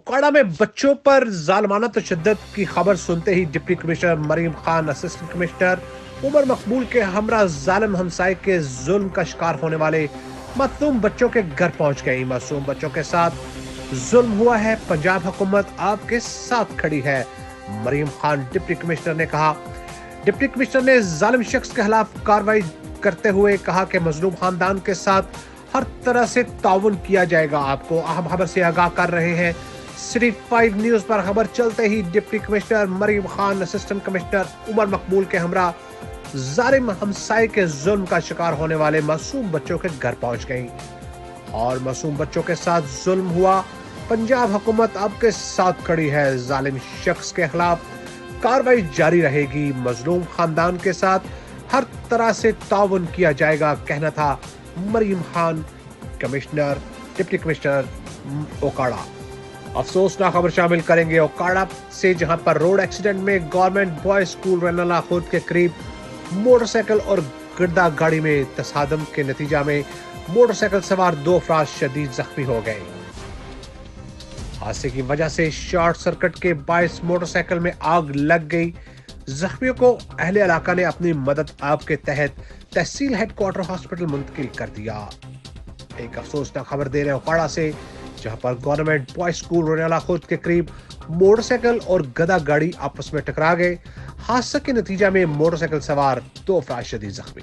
ओकाड़ा में बच्चों पर जालमाना तशद्दुद की खबर सुनते ही deputy commissioner Maryam Khan, assistant commissioner Umar Maqbool के हमरा जालिम हमसाए के जुल्म का शिकार होने वाले मासूम बच्चों के घर पहुंच गई। मासूम बच्चों के साथ जुल्म हुआ है, पंजाब हुकूमत आपके साथ खड़ी है, मरीम खान डिप्टी कमिश्नर ने कहा। डिप्टी कमिश्नर ने जालिम शख्स के खिलाफ कार्रवाई करते हुए कहा कि मजलूम खानदान के साथ हर तरह से ताउन किया जाएगा। आपको अहम खबर से आगाह कर रहे हैं। सिटी 5 न्यूज पर खबर चलते ही deputy commissioner Maryam Khan, assistant commissioner Umar Maqbool के हमरा जालिम हमसाए के जुल्म का शिकार होने वाले मासूम बच्चों के घर पहुंच गई और मासूम बच्चों के साथ जुल्म हुआ। पंजाब हुकूमत आपके साथ खड़ी है, जालिम शख्स के खिलाफ कार्रवाई जारी रहेगी, मजलूम खानदान के साथ हर तरह से ताउन किया जाएगा, कहना था Maryam Khan, commissioner deputy commissioner Okara. अफसोसनाक खबर शामिल करेंगे ओकाड़ा से, जहां पर रोड एक्सीडेंट में government boys school Renala Khurd के करीब मोटरसाइकिल और गड्ढा गाड़ी में तसादम के नतीजा में मोटरसाइकिल सवार 2 अफराद शदीद जख्मी हो गए। हादसे की वजह से शॉर्ट सर्किट के बायस मोटरसाइकिल में आग लग गई। जख्मियों को अहले इलाका ने अपनी मदद आप के तहत तहसील हेडक्वार्टर हॉस्पिटल मुंतकिल कर दिया। एक अफसोसनाक खबर दे रहे ओकाड़ा से, जहां पर government boys school Renala Khurd के करीब मोटरसाइकिल और गधा गाड़ी आपस में टकरा गए। हादसे के नतीजा में मोटरसाइकिल सवार 2 अफराद शदीद जख्मी।